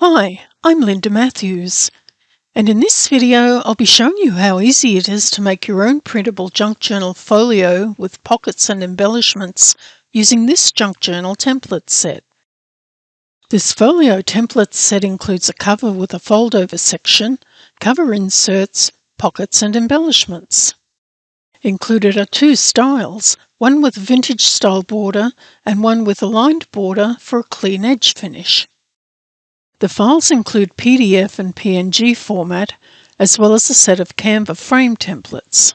Hi, I'm Linda Matthews, and in this video I'll be showing you how easy it is to make your own printable junk journal folio with pockets and embellishments using this junk journal template set. This folio template set includes a cover with a fold-over section, cover inserts, pockets and embellishments. Included are two styles, one with vintage style border and one with a lined border for a clean edge finish. The files include PDF and PNG format, as well as a set of Canva frame templates.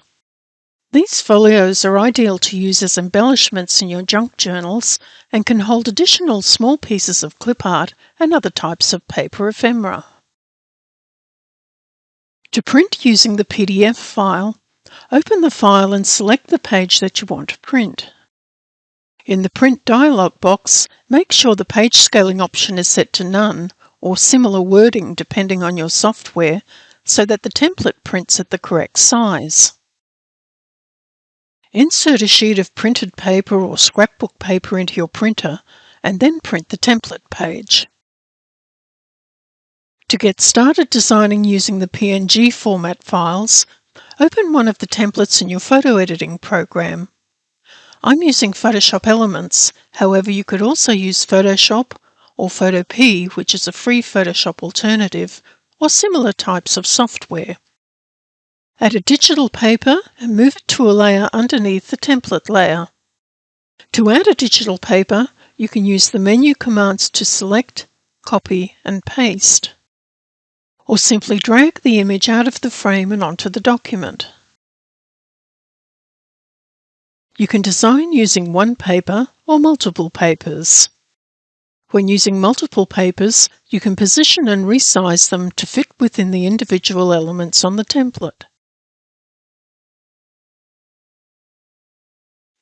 These folios are ideal to use as embellishments in your junk journals and can hold additional small pieces of clip art and other types of paper ephemera. To print using the PDF file, open the file and select the page that you want to print. In the Print dialog box, make sure the page scaling option is set to None, or similar wording depending on your software, so that the template prints at the correct size. Insert a sheet of printed paper or scrapbook paper into your printer and then print the template page. To get started designing using the PNG format files, open one of the templates in your photo editing program. I'm using Photoshop Elements, however you could also use Photoshop or Photopea, which is a free Photoshop alternative, or similar types of software. Add a digital paper and move it to a layer underneath the template layer. To add a digital paper, you can use the menu commands to select, copy and paste, or simply drag the image out of the frame and onto the document. You can design using one paper or multiple papers. When using multiple papers, you can position and resize them to fit within the individual elements on the template.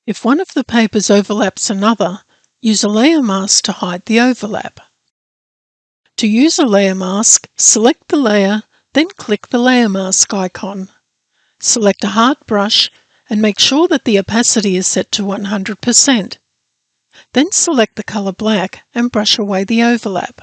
If one of the papers overlaps another, use a layer mask to hide the overlap. To use a layer mask, select the layer, then click the layer mask icon. Select a hard brush and make sure that the opacity is set to 100%. Then select the colour black and brush away the overlap.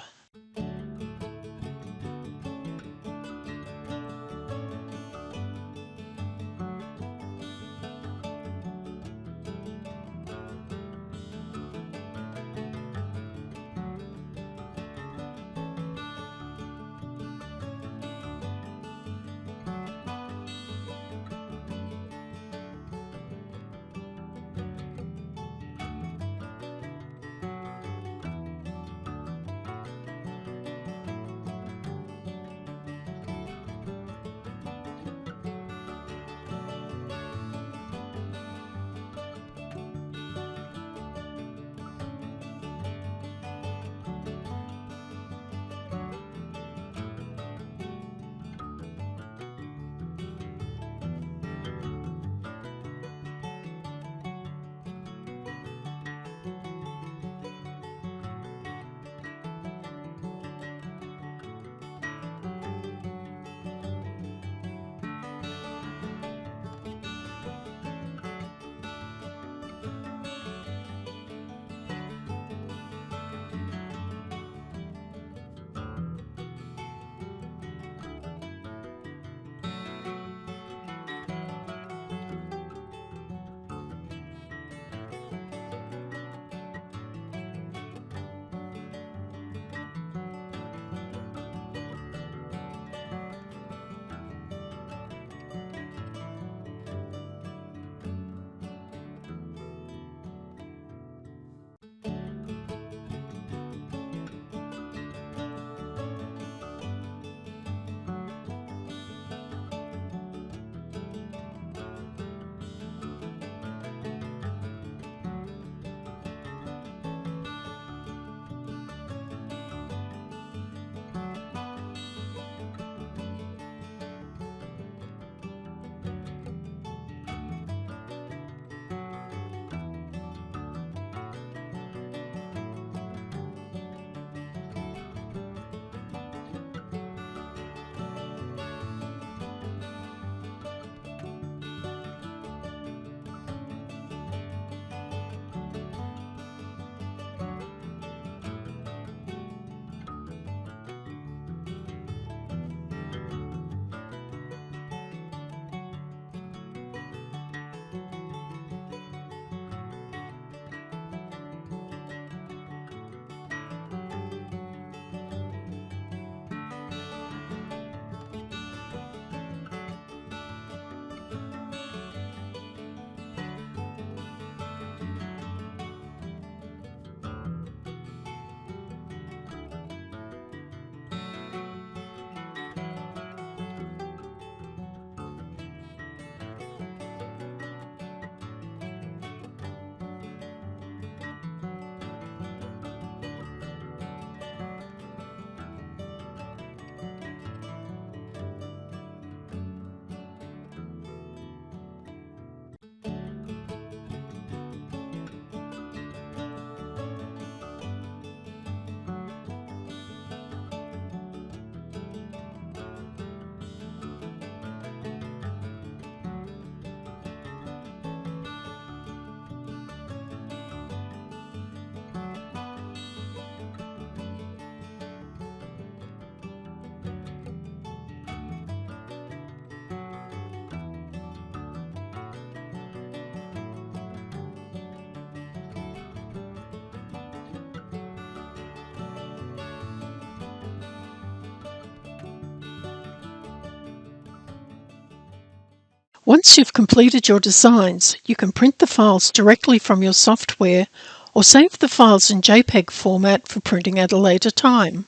Once you've completed your designs, you can print the files directly from your software or save the files in JPEG format for printing at a later time.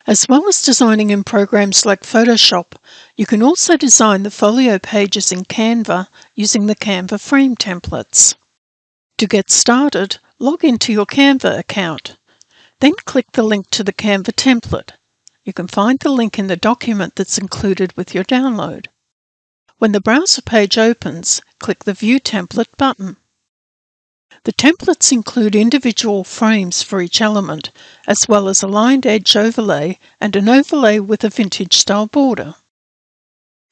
As well as designing in programs like Photoshop, you can also design the folio pages in Canva using the Canva frame templates. To get started, log into your Canva account. Then click the link to the Canva template. You can find the link in the document that's included with your download. When the browser page opens, click the View Template button. The templates include individual frames for each element, as well as a lined edge overlay and an overlay with a vintage-style border.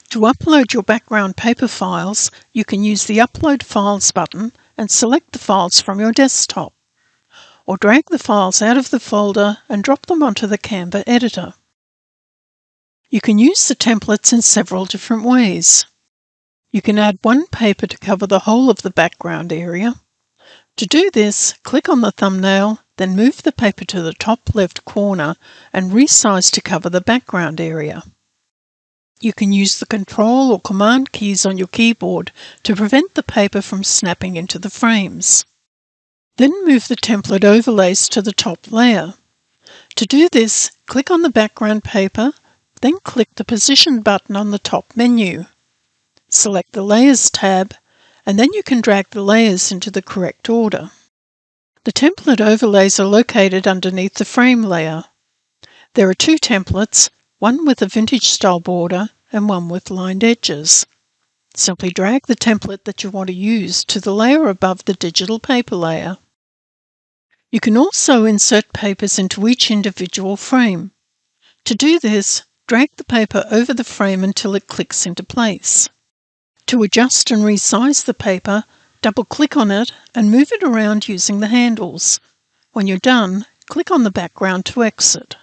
To upload your background paper files, you can use the Upload Files button and select the files from your desktop, or drag the files out of the folder and drop them onto the Canva editor. You can use the templates in several different ways. You can add one paper to cover the whole of the background area. To do this, click on the thumbnail, then move the paper to the top left corner and resize to cover the background area. You can use the Control or Command keys on your keyboard to prevent the paper from snapping into the frames. Then move the template overlays to the top layer. To do this, click on the background paper, then click the Position button on the top menu. Select the Layers tab, and then you can drag the layers into the correct order. The template overlays are located underneath the frame layer. There are two templates, one with a vintage-style border and one with lined edges. Simply drag the template that you want to use to the layer above the digital paper layer. You can also insert papers into each individual frame. To do this, drag the paper over the frame until it clicks into place. To adjust and resize the paper, double-click on it and move it around using the handles. When you're done, click on the background to exit.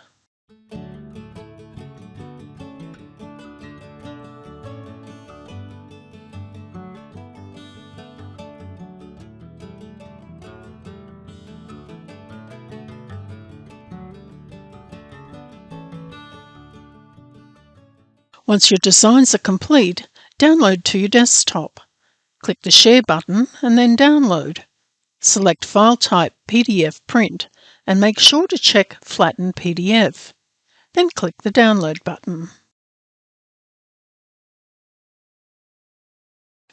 Once your designs are complete, download to your desktop. Click the Share button and then Download. Select File Type PDF Print and make sure to check Flatten PDF. Then click the Download button.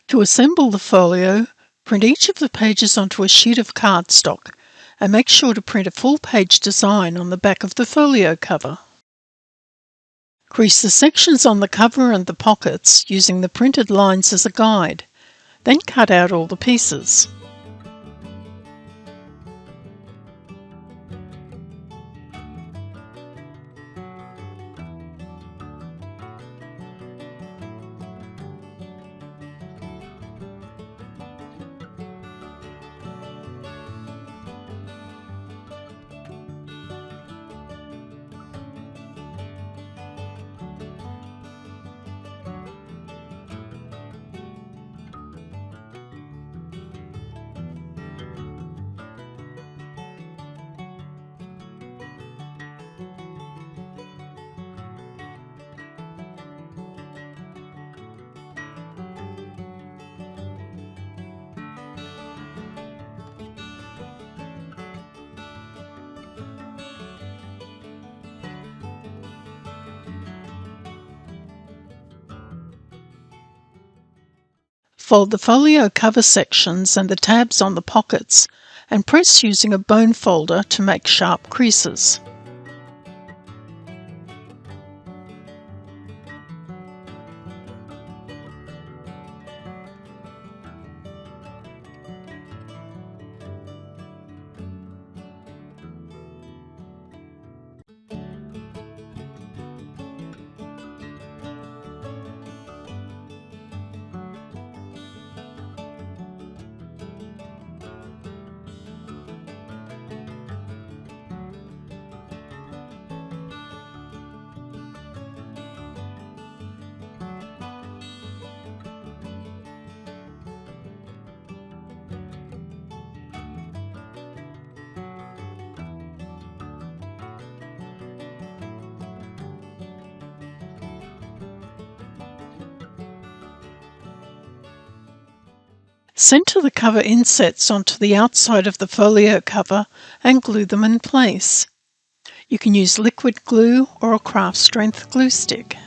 To assemble the folio, print each of the pages onto a sheet of cardstock and make sure to print a full-page design on the back of the folio cover. Crease the sections on the cover and the pockets using the printed lines as a guide, then cut out all the pieces. Fold the folio cover sections and the tabs on the pockets and press using a bone folder to make sharp creases. Centre the cover insets onto the outside of the folio cover and glue them in place. You can use liquid glue or a craft strength glue stick.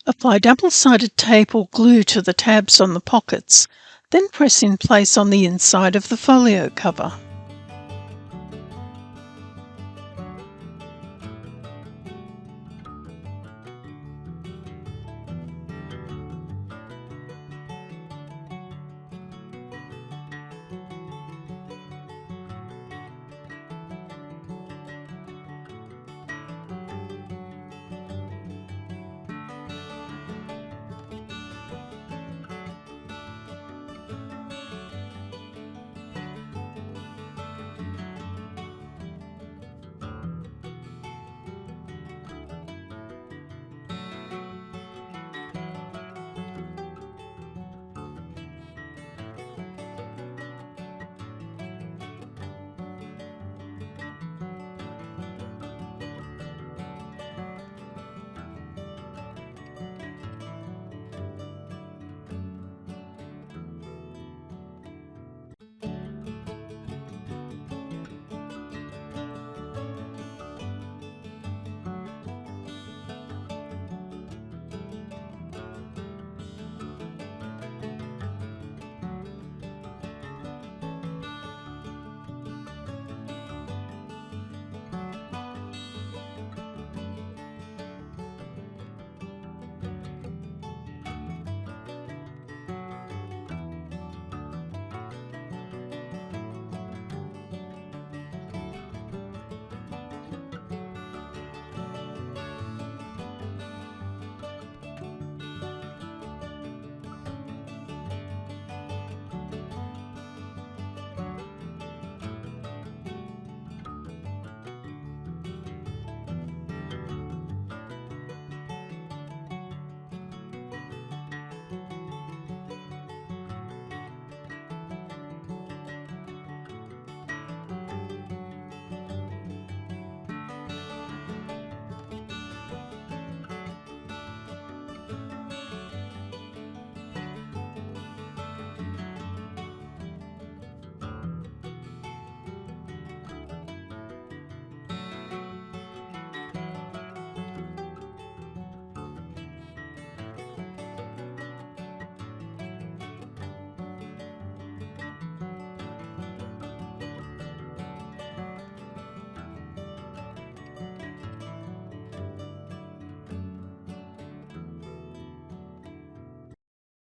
Apply double-sided tape or glue to the tabs on the pockets, then press in place on the inside of the folio cover.